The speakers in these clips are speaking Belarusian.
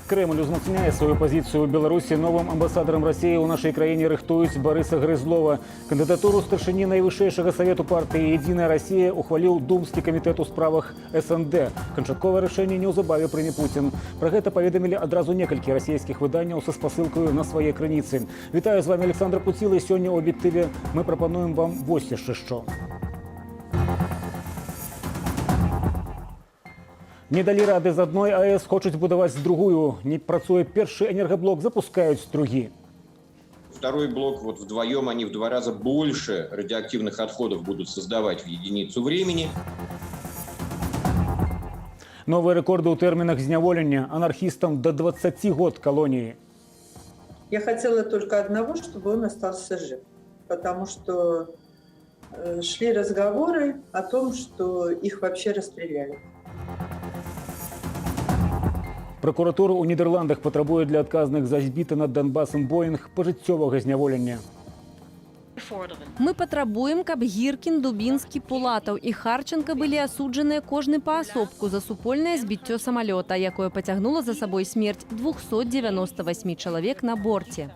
Кремль узмацняе свою пазіцыю ў Беларусі. Новым амбасадарам России ў нашай краіне рыхтуюць Барыса Грызлова. Кандыдатуру старшыні найвышэйшага савету партыі «Единая Россия» ухваліў Думскі камітэт у справах СНД. Канчатковае рашэнне неўзабаве прыме Путін. Пра гэта паведамілі адразу некалькі расійскіх выданняў са спасылкаю на свае крыніцы. Вітаю, з вами Александр Пуціла, і сёння ў аб'ектыве мы прапануем вам вось яшчэ што. Не далі рады з адной АЭС, хочуць будаваць другую. Не працуе першы энергаблок, запускаюць другі. Второй блок, вот вдвоем они в 2 раза больше радиоактивных отходов будут создавать в единицу времени. Новые рекорды ў тэрмінах зняволення. Анархистам до 20 год колонии. Я хотела только одного, чтобы он остался жив. Потому что шли разговоры о том, что их вообще расстреляли. Прокуратура ў Нідерландах патрабуе для адказных за збіты над Донбасом Боинг пажыццёвага зняволення. Мы патрабуем, каб Гіркін, Дубінскі, Пулатаў і Харченка былі асуджаныя кожны паасобку за супольнае збіццё самалёта, якое пацягнула за сабой смерць 298 чалавек на борце.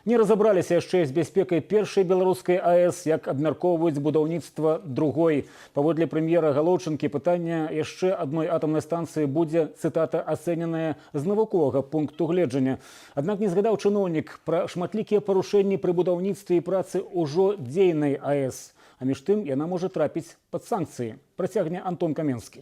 Не разабраліся яшчэ з бяспекай першай беларускай АЭС, як абмяркоўваюць будаўніцтва другой. Паводле прэм'ера Галоўчынкі, пытанне яшчэ адной атамнай станцыі будзе, цытата, ацэненае з навуковага пункту гледжання. Аднак не згадаў чыноўнік пра шматлікія парушэнні пры будаўніцтве і працы ўжо дзейнай АЭС. А між тым яна можа трапіць пад санкцыі. Працягне Антон Каменскі.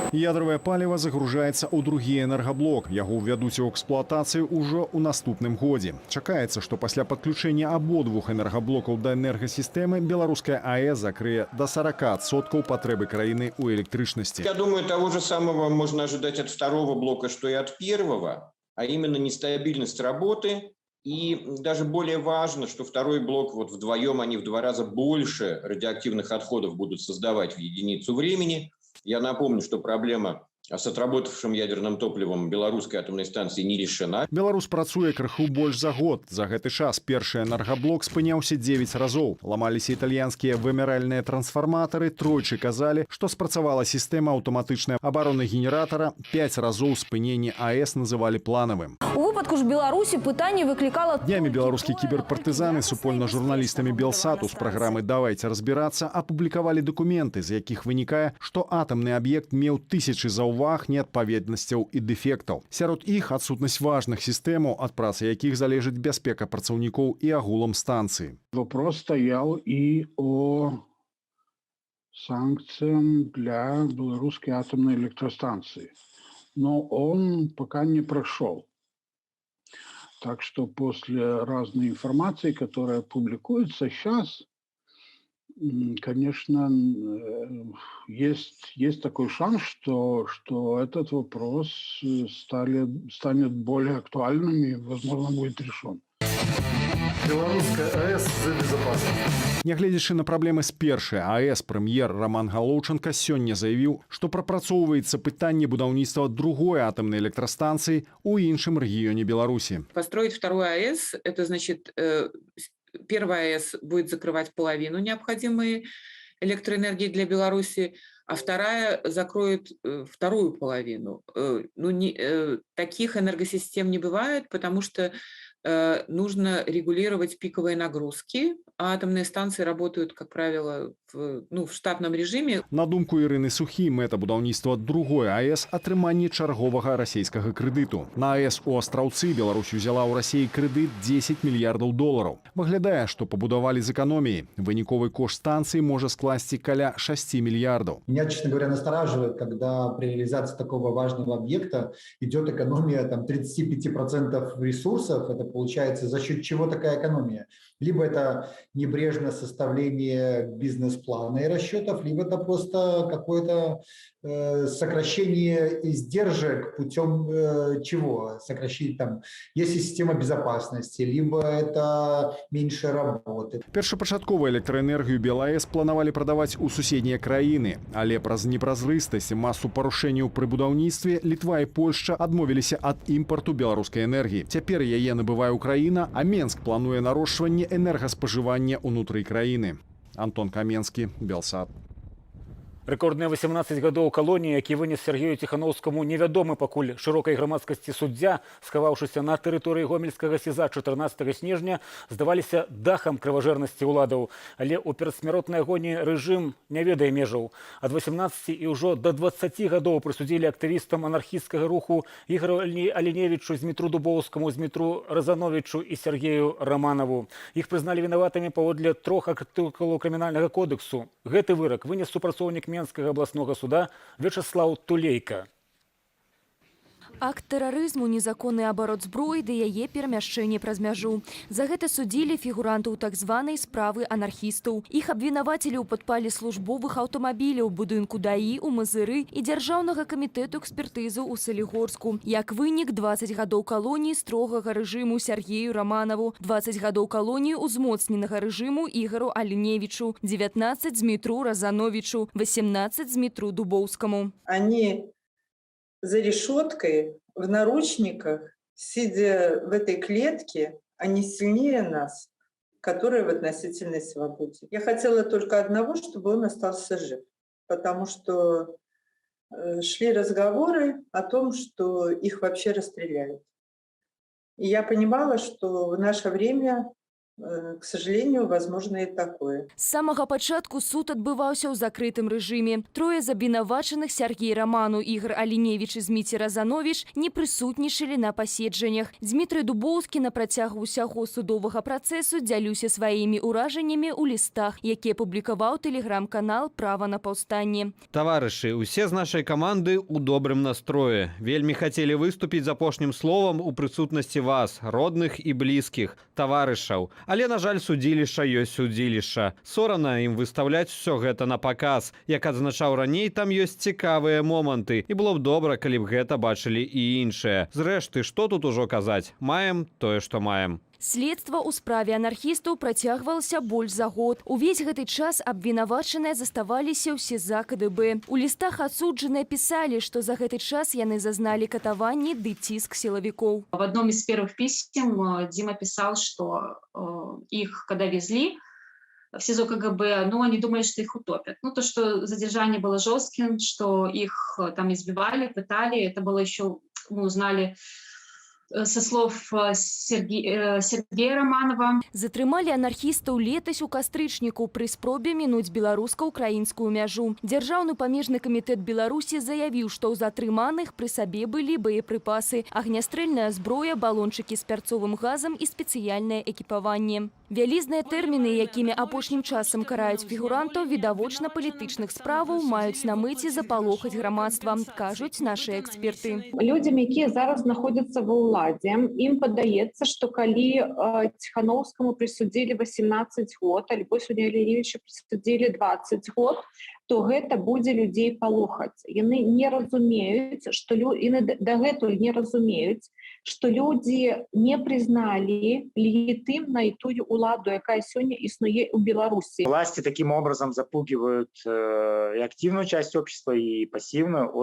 Ядровое паліва загружаецца ў другі энергаблок. Яго ўвядуць у эксплуатацыю ўжо ў наступным годзе. Чакаецца, што пасля падключэння абодвух энергаблокаў да энергасістэмы беларуская АЭС закрые до 40% патрэбы краіны ў электрычнасці. Я думаю, того же самого можно ожидать от второго блока, что и от первого, а именно нестабильность работы. И даже более важно, что второй блок, вот вдвоем они в 2 раза больше радиоактивных отходов будут создавать в единицу времени. Я напомню, что проблема с отработавшим ядерным топливом беларускай атомнай станцыі не решена. Беларус працуе крыху больш за год. За гэты час першы энергаблок спыняўся 9 разоў. Ламаліся італьянскія вымяральныя трансфарматары, тройчы казалі, што спрацавала сістэма аўтаматычнай абароны генератара. 5 разоў спыненне АЭС называлі планавым. У выпадку ж Беларусі пытанне выклікала... Днямі беларускія кіберпартызаны супольна журналістамі Белсату з праграмы «Давайте разбираться» апублікавалі дакументы, з якіх вынікае, што атамны аб'ект меў тысячы заўваг, неадпаведнасцяў і дэфектаў. Сярод іх адсутнасць важных сістэмаў, ад працы якіх залежыць бяспека працаўнікоў і агулам станцыі. Вопрос стоял и о санкциям для белорусской атомной электростанции. Но он пока не прошел. Так что после разной информации, которая публикуется сейчас, конечно, есть такой шанс, что этот вопрос станет более актуальным и, возможно, будет решен. Белорусская АЭС за безопасность. Нягледзячы на праблемы з першай АЭС, прэм'ер Роман Галоўчынка сёння заявіў, што прапрацоўваецца пытанне будаўніцтва другой атомнай электрастанцыі ў іншым рэгіёне Беларусі. Построить вторую АЭС, это значит, первая АЭС будет закрывать половину необходимой электроэнергии для Беларуси, а вторая закроет вторую половину. Таких энергосистем не бывает, потому что нужно регулировать пиковые нагрузки, а атомные станции работают, как правило, в штатном режиме. На думку Ірыны Сухі, мэта будаўніцтва другой АЭС – атрыманне чарговага расійскага крэдыту. На АЭС у Астраўцы Беларусь узяла ў Расіі крэдыт 10 мільярдаў долараў. Выглядае, што пабудавалі з эканоміяй. Выніковы кошт станцыі можа скласці каля 6 мільярдаў. Меня, честно говоря, настораживает, когда при реализации такого важного объекта идет экономия 35% ресурсов. Это получается за счет чего такая экономия? Либо это небрежное составление бизнес-плана и расчетов, либо это просто какое-то сокращение издержек путем чего? Сокращение там, есть система безопасности, либо это меньше работы. Першапачатковую электроэнергію БелАЭС планавалі прадаваць у суседнія краіны, але праз непразрыстасць і масу парушэнняў пры будаўніцтве Літва і Польшча адмовіліся ад імпарту беларускай энергіі. Цяпер яе набывае Украіна, а Менск плануе нарошчванне энергаспажывання ўнутры краіны. Антон Каменскі, Белсат. Рэкордныя 18 гадоў калоніі, які вынес Сергею Ціхановскаму невядомы пакуль шырокай грамадскасці суддзя, схаваўшыся на тэрыторыі гомельскага СІЗА 14 снежня, здаваліся дахам крыважэрнасці ўладаў. Але ў перадсмяротнай агоніі рэжым не ведае межаў. Ад 18 і ўжо да 20 гадоў прысудзілі актывістам анархісцкага руху Ігору Аліневічу, Змітру Дубоўскаму, Змітру Разановічу і Сергею Раманаву. Іх прызналі вінаватымі паводле 3 артыкулаў крымінальнага кодексу. Гэты вырак вынес супрацоўнік Менскага абласнога суда Вячеслав Тулейка. Акт тэрарызму, незаконны абарот зброі ды яе перамяшчэнне праз мяжу. За гэта судзілі фігурантаў так званай справы анархістаў. Іх абвінавацілі ў падпале службовых аўтамабіляў, будынку ДАІ у Мазыры і Дзяржаўнага камітэту экспертызы ў Салігорску. Як вынік, 20 гадоў калоніі строгага рэжыму Сергею Раманаву, 20 гадоў калоніі узмоцненага рэжыму Ігору Аліневічу, 19 Змітру Разановічу, 18 Змітру Дубоўскаму. Они за решеткой, в наручниках, сидя в этой клетке, они сильнее нас, которые в относительной свободе. Я хотела только одного, чтобы он остался жив, потому что шли разговоры о том, что их вообще расстреляют. И я понимала, что в наше время, к сожалению, возможно и такое. З самага пачатку суд адбываўся ў закрытым рэжыме. Трое з абвінавачаных Сергей Раману, Ігор Аліневіч і Зміцер Разановіч не прысутнічалі на паседжаннях. Змітрый Дубоўскі на працягу ўсяго судовага працэсу дзяліўся сваімі ўражаннямі ў лістах, якія публікаваў тэлеграм-канал «Права на паўстанне». Таварышы, усе з нашай каманды ў добрым настроі. Вельмі хацелі выступіць з апошнім словам у прысутнасці вас, родных і блізкіх, таварышаў. Але, на жаль, судзілішча ёсць судзілішча. Сорамна ім выстаўляць усё гэта на паказ. Як адзначаў раней, там ёсць цікавыя моманты. І было б добра, калі б гэта бачылі і іншыя. Зрэшты, што тут ужо казаць? Маем тое, што маем. Следства ў справе анархістаў працягвалася больш за год. Увесь гэты час абвінавачаныя заставаліся ў СІЗА КДБ. У лістах адсуджаныя пісалі, што за гэты час яны зазналі катаванні ды ціск силовиков. В одном из первых писем Дима писал, что их, когда везли в СИЗО КГБ, они думали, что их утопят. То, что задержание было жестким, что их там избивали, пытали, это было еще, мы узнали со слов Сергея Романова. Затрымалі анархістаў летась у кастрычніку пры спробе мінуць беларуска-украінскую мяжу. Дзяржаўны памежны камітэт Беларусі заявіў, што ў затрыманых пры сабе былі боепрыпасы, агнястрэльная зброя, балончыкі з пярцовым газам і спецыяльнае экіпаванне. Вялізныя тэрміны, якімі апошнім часам караюць фігурантаў відавочна палітычных справаў, маюць на мэце запалохаць грамадства, кажуць нашыя эксперты. Людзям, якія зараз знаходзяцца ва ўладзе, ім падаецца, што калі Ціхановскаму прысудзілі 18 год, альбо Сергею Аліневічу прысудзілі 20 год, то гэта будзе людзей палохаць. Яны не разумеюць, што яны дагэтуль не разумеюць, што людзі не прызналі легітымнай тую уладу, якая сёння існуе ў Беларусі. Власти таким образом запугивают и активную часть общества, и пассивную,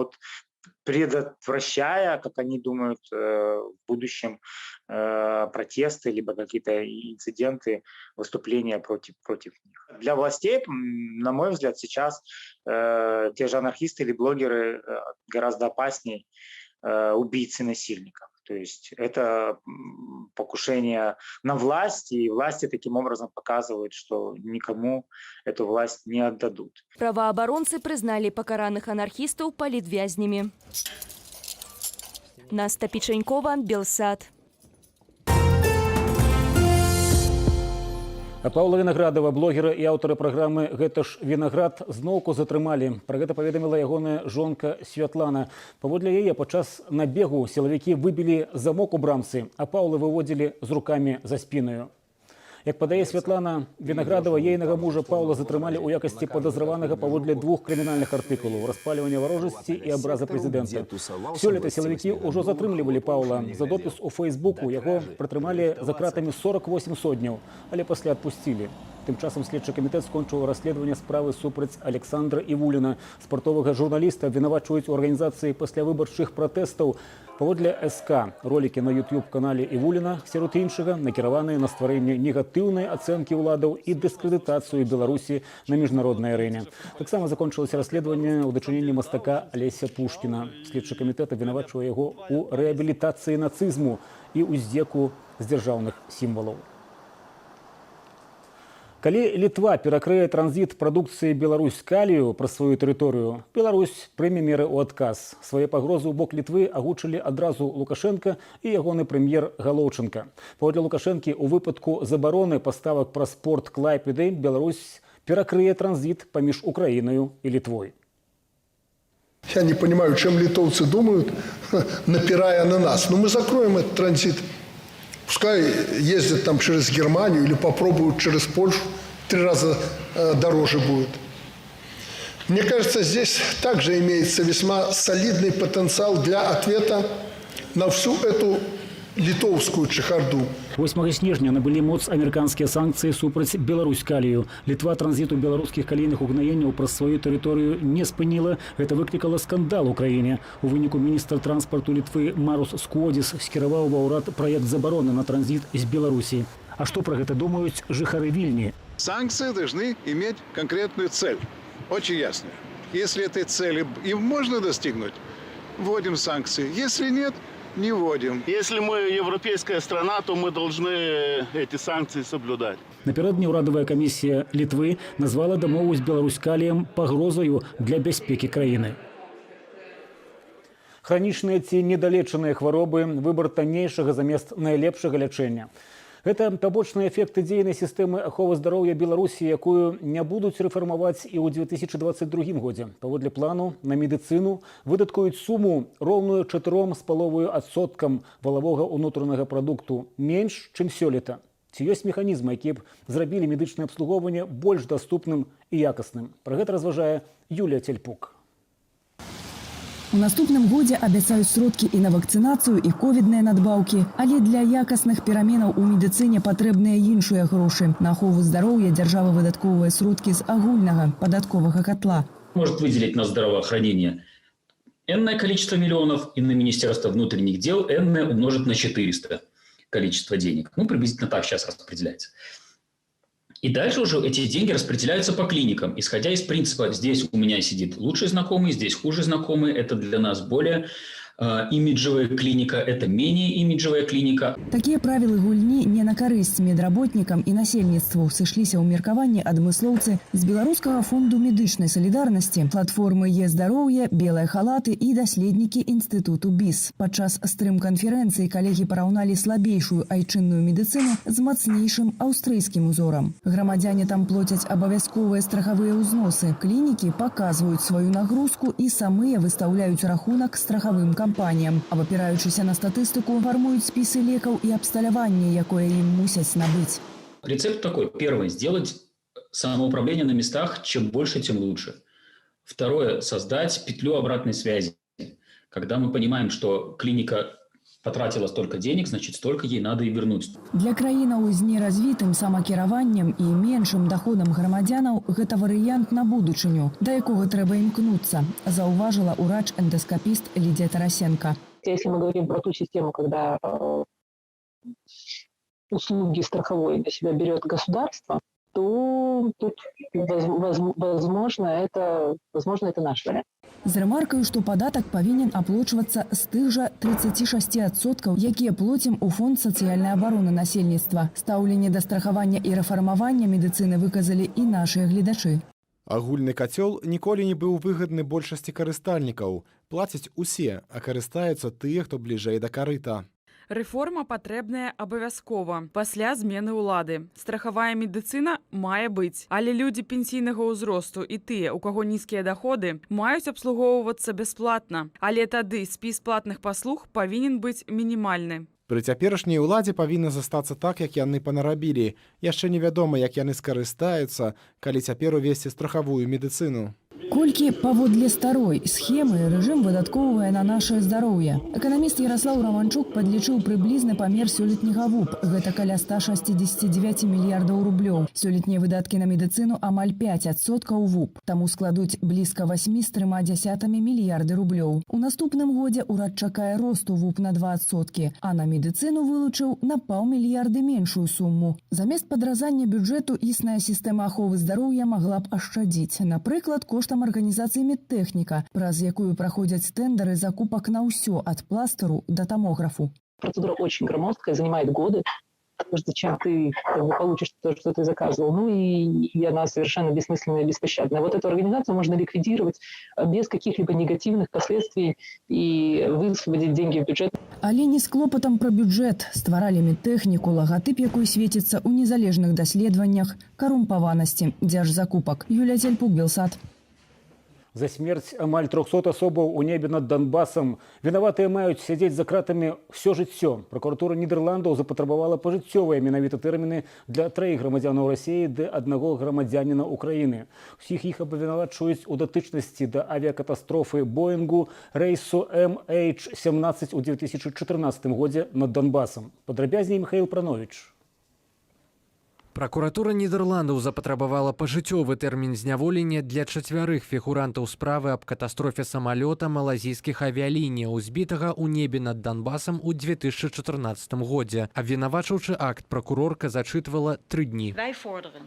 предотвращая, как они думают, в будущем протесты, либо какие-то инциденты, выступления против них. Для властей, на мой взгляд, сейчас те же анархисты или блогеры гораздо опаснее убийц и насильников. То есть это покушение на власть, и власти таким образом показывают, что никому эту власть не отдадут. Праваабаронцы прызналі пакараных анархістаў палітвязнямі. Наста Печенькова, Белсад. А Паўла Вінаградова, блогера і аўтара праграмы «Гэта ж Вінаград» зноўку затрымалі. Пра гэта паведаміла ягоная жонка Святлана. Паводле яе, падчас набегу сілавікі выбілі замок у брамцы, а Паўла выводзілі з рукамі за спінаю. Як падае Святлана Вінаградова, ейнага мужа Паўла затрымалі ў якасці падазраванага паводле 2 крымінальных артыкулаў – распалівання варожасці і абраза прэзідэнта. Сёлета сілавікі ўжо затрымлівалі Паўла. За допіс у Фейсбуку яго прытрымалі за кратамі 48 сотняў, але пасля адпусцілі. Тым часам следчы камітэт скончыў расследаванне справы супраць Александра Івуліна. Спартовага журналіста абвінавачваюць у арганізацыі паслявыбарчых пратэстаў. Паводле СК, ролікі на YouTube-канале Івуліна, сярод іншага, накіраваныя на стварэнне негатыўнай ацэнкі ўладаў і дыскрэдытацыю Беларусі на міжнароднай арэне. Таксама закончылася расследаванне ў дачыненні мастака Алеся Пушкіна. Следчы камітэт абвінавачвае яго ў рэабілітацыі нацызму і ўздзеку з дзяржаўных сімвалаў. Калі Літва перакрые транзіт прадукцыі Беларусь-Калію праз сваю тэрыторыю, Беларусь прыме меры ў адказ. Свае пагрозы ў бок Літвы агучылі адразу Лукашенка і ягоны прэм'ер Галоўчынка. Паводле Лукашэнкі, у выпадку забароны паставак праз порт Клайпеды Беларусь перакрые транзіт паміж Украінаю і Літвой. Я не понимаю, чем литовцы думают, напирая на нас. Но мы закроем этот транзит. Пускай ездят там через Германию или попробуют через Польшу. 3 раза дороже будет. Мне кажется, здесь также имеется весьма солидный потенциал для ответа на всю эту літоўскую чахарду. 8 снежня набылі моц амерыканскія санкцыі супраць Беларусь-Калію. Літва транзіту беларускіх калійных угнаенняў праз сваю тэрыторыю не спыніла. Гэта выклікала скандал у краіне. У выніку міністр транспарту Літвы Марус Скодзіс скіраваў ва ўрад праект забароны на транзіт з Беларусі. А што пра гэта думаюць жыхары Вільні? Санкции должны иметь конкретную цель. Очень ясно. Если этой цели им можно достигнуть, вводим санкции. Если нет, не вводим. Если мы европейская страна, то мы должны эти санкции соблюдать. Напярэдадні ўрадавая камісія Літвы назвала дамову з Беларусь-Каліем пагрозаю для бяспекі краіны. Хранічныя ці недалечаныя хваробы – выбар таннейшага замест найлепшага лячэння. Гэта пабочныя эфекты дзейнай сістэмы аховы здароўя Беларусі, якую не будуць рэфармаваць і ў 2022 годзе. Паводле плану на медыцыну выдаткуюць суму роўную 4,5% валавога ўнутранага прадукту, менш, чым сёлета. Ці ёсць механізмы, якія б зрабілі медычнае абслугоўванне больш даступным і якасным? Пра гэта разважае Юлія Цельпук. У наступным годзе абяцаюць сродкі і на вакцынацыю, і ковідныя надбаўкі. Але для якасных пераменаў у медыцыне патрэбныя іншыя грошы. На ахову здароўя дзяржава выдаткоўвае сродкі з агульнага падатковага котла. Может выделить на здравоохранение энное количество миллионов, и на Министерство внутренних дел энное умножить на 400 количество денег. Ну, приблизительно так сейчас распределяется. И дальше уже эти деньги распределяются по клиникам, исходя из принципа: здесь у меня сидит лучший знакомый, здесь хуже знакомый, это для нас более имиджевая клиника, это менее имиджевая клиника. Такія правілы гульні не на карысць медработнікам і насельніцтву сышліся ў меркаванні адмыслоўцы з Беларускага фонду медычнай салідарнасці, платформы Е-здароўе, белыя халаты і даследнікі інстытуту БІС. Падчас стрым-канферэнцыі калегі параўналі слабейшую айчынную медыцыну з мацнейшым аўстрыйскім узорам. Грамадзяне там плоцяць абавязковыя страхавыя ўзносы. Клінікі паказваюць сваю нагрузку і самыя выстаўляюць рахунак страхавым кампаніям. Абапіраючыся на статыстыку, фармуюць спісы лекаў і абсталяванне, якое ім мусяць набыць. Рецепт такой. Первое – сделать самоуправление на местах. Чем больше, тем лучше. Второе – создать петлю обратной связи. Когда мы понимаем, что клиника потратила столько денег, значит, столько ей надо и вернуть. Для краінаў з неразвітым самакіраваннем і меншым доходам грамадзянаў гэта варыянт на будучыню, да якога трэба імкнуцца, заўважила урач-эндоскопист Лидия Тарасенко. Если мы говорим про ту систему, когда услуги страховой на себя берет государство, то тут, возможно, это наш вариант. З рэмаркаю, што падатак павінен аплочвацца з тых жа 36%, якія плоцім у фонд сацыяльнай абароны насельніцтва. Стаўленне да страхавання і рэфармавання медыцыны выказалі і нашыя гледачы. Агульны кацёл ніколі не быў выгадны большасці карыстальнікаў. Плацяць усе, а карыстаюцца тыя, хто бліжэй да карыта. Рэформа патрэбная абавязкова пасля змены ўлады. Страхавая медыцына мае быць, але людзі пенсійнага ўзросту і тыя, у каго нізкія даходы, маюць абслугоўвацца бясплатна. Але тады спіс платных паслуг павінен быць мінімальны. Пры цяперашняй уладзе павінна застацца так, як яны панарабілі. Яшчэ невядома, як яны скарыстаюцца, калі цяпер увесці страхавую медыцыну. Колькі паводле старой схемы рэжым выдаткоўвае на нашае здароўе. Эканаміст Ярослаў Романчук падлічыў прыблізны памер сёлетняга ВУП. Гэта каля 169 мільярдаў рублёў. Сёлетнія выдаткі на медыцыну амаль 5% ВУП. Таму складуць блізка 8,3 мільярды рублёў. У наступным годзе ўрад чакае росту ВУП на 2%, а на медыцыну вылучыў на паўмільярды меншую суму. Замест падразання бюджэту існая сістэма аховы здароўя магла б ашчадзіць. Напрыклад, коштам арганізацыі медтэхніка, праз якую праходзяць тэндары закупак на ўсё ад пластыру да томографу. Процедура очень громоздкая, занимает годы, прежде чем ты получишь то, что ты заказывал. Ну и она совершенно бессмысленная и беспощадная. Вот эту организацию можно ликвидировать без каких-либо негативных последствий и высвободить деньги в бюджет. Але не з клопатам пра бюджэт. Стваралі медтэхніку, лагатып якой свеціцца ў незалежных даследаваннях карумпаванасці дзяржзакупак. Юлія Цельпук, Белсат. За смерць амаль 300 асобаў у небе над Донбасам. Вінаватыя маюць сядзець за кратамі ўсё жыццё. Пракуратура Нідерландаў запатрабавала пажыццёвыя менавіта тэрміны для 3 грамадзянаў Расіі ды 1 грамадзяніна Украіны. Усіх іх абвінавачваюць у датычнасці да авіякатастрофы Боінгу рэйсу MH17 у 2014 годзе над Донбасам. Падрабязней Михаил Пранович. Пракуратура Нідерландаў запатрабавала пажыццёвы тэрмін зняволення для 4 фігурантаў справы аб катастрофе самалёта малазійскіх авіяліній, збітага ў небе над Донбасам у 2014 годзе. Абвінавачыўчы акт пракурорка зачытвала 3 дні.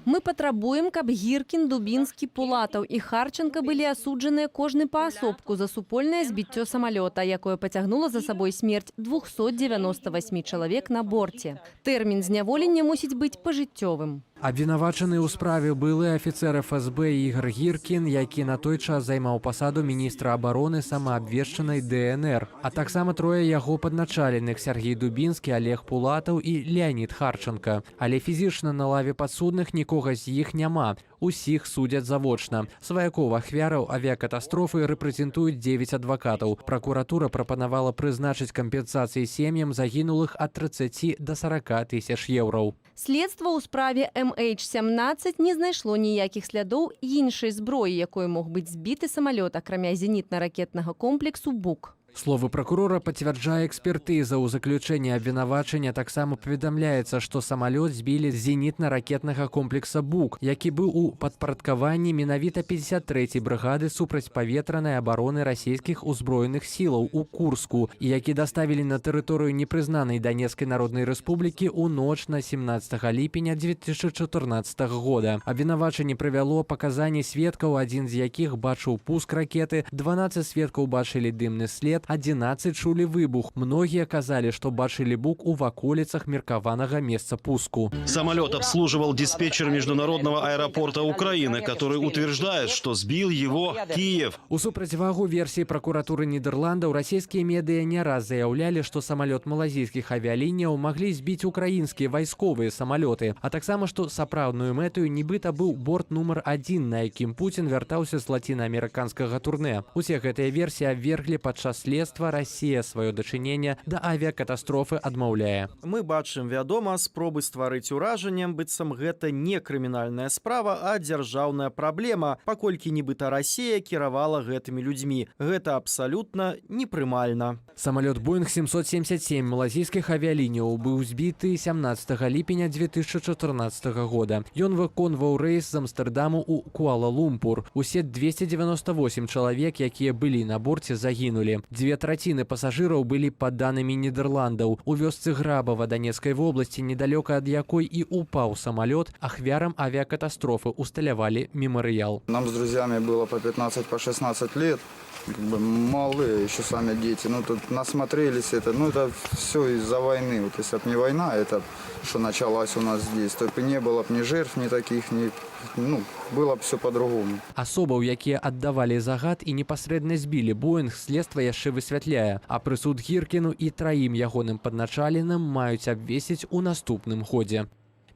Мы патрабуем, каб Гіркін, Дубінскі, Пулатаў і Харченка былі асуджаныя кожны паасобку за супольнае збіццё самалёта, якое пацягнула за сабой смерць 298 чалавек на борце. Тэрмін зняволення мусіць быць пажыццёвым. Абвінавачаны ў справе былы афіцэр ФСБ Ігор Гіркін, які на той час займаў пасаду міністра абароны самаабвешчанай ДНР, а таксама 3 яго падначаленых Сергей Дубінскі, Олег Пулатаў і Леонид Харченко. Але фізічна на лаве падсудных нікога з іх няма. Усіх судзяць завочна. Сваякоў ахвяраў авіякатастрофы рэпрэзентуюць 9 адвакатаў. Пракуратура прапанавала прызначыць кампенсацыі сем'ям загінулых ад 30 до 40 тысяч еўраў. Следства ў справе MH17 не знайшло ніякіх слядоў іншай зброі, якой мог быць збіты самалёт, акрамя зенітна-ракетнага комплексу «Бук». Словы прокурора пацвярджае экспертыза. У заключэнні абвінавачання таксама паведамляецца, што самалёт збілі з зенітна-ракетнага комплекса «Бук», які быў у падпарадкаванні менавіта 53-й брыгады супрацьпаветранай абароны расійскіх узброеных сілаў у Курску, і які даставілі на тэрыторыю непрызнанай Донецкай Народнай Рэспублікі ў ноч на 17 ліпеня 2014 года. Абвінавачанне прывяло паказанні сведкаў, адзін з якіх бачыў пуск ракеты, 12 сведкаў бачылі дымны след, 11 чулі выбух. Многие казали, что бачили «Бук» у ваколицах меркаванага места пуску. Самолет обслуживал диспетчер международного аэропорта Украины, который утверждает, что сбил его Киев. У супрацьвагу версии прокуратуры Нидерландов российские медиа не раз заявляли, что самолет малазийских авиалиний могли сбить украинские войсковые самолеты, а таксама, что сапраўдную мэтою нібыта был борт номер 1, на якім Путин вяртаўся з латиноамериканскага турне. Усе гэтыя версии абвергли падчас следства. Россия свое дачыненне да авиакатастрофы адмаўляе. Мы бачым, вядома, спробы стварыць уражаннем, быццам гэта не крымінальная справа, а дзяржаўная праблема, паколькі нібыта Россия кіравала гэтымі людзьмі. Гэта абсалютна непрымальна. Самолет Boeing 777 малазійскіх авіяліняў быў збіты 17 ліпеня 2014 года. Ён выконваў рэйс з Амстэрдаму ў Куала-Лумпур. Усе 298 чалавек, якія былі на борце, загінулі. 2/3 пасажыраў былі падданымі Нідерландаў. У вёсцы Грабава Донецкай вобласці, недалёка ад якой і упаў самолет, ахвярам авиакатастрофы усталявалі мемарыял. Нам с друзьями было по 15, по 16 лет. Как бы малые еще сами дети. Ну, тут насмотрелись это. Ну, это все из-за войны. Вот если бы не война, это что началась у нас здесь, то бы не было бы ни жертв, ни таких, ни... Ну, было б все по-другому. Асобаў, якія аддавалі загад і непасрэдна збілі Боінг, следства яшчэ высвятляе, а прысуд Гіркіну і 3 ягоным падначаленым маюць абвесіць у наступным годзе.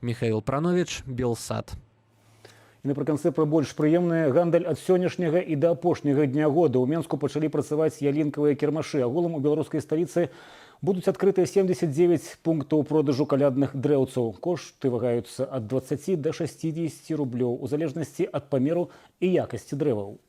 Михаил Пранович, Белсат. І напрыканцы пра больш прыемнае. Гандаль ад сённяшняга і да апошняга дня года. У Менску пачалі працаваць ялінкавыя кірмашы. Агулам у беларускай сталіцы будуць адкрытыя 79 пунктаў продажу калядных дрэўцаў. Кошты вагаюцца ад 20 до 60 рублёў у залежнасці ад памеру і якасці дрэваў.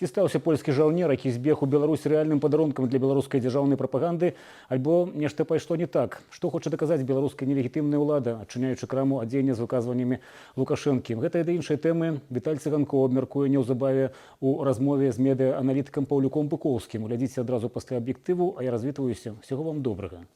Ці стаўся польскі жаўнер, які збег у Беларусь рэальным падарункам для беларускай дзяржаўнай прапаганды, альбо нешта пайшло не так? Што хоча даказаць беларуская нелегітымная ўлада, адчыняючы краму адзення з выказваннямі Лукашэнкі? Гэта і да іншай тэмы Віталь Цыганкоў абмяркуе неўзабаве у размове з медыа-аналітыкам Паўлюком Быкоўскім. Глядзіце адразу пасля аб'ектыву, а я развітваюся. Всего вам добрага.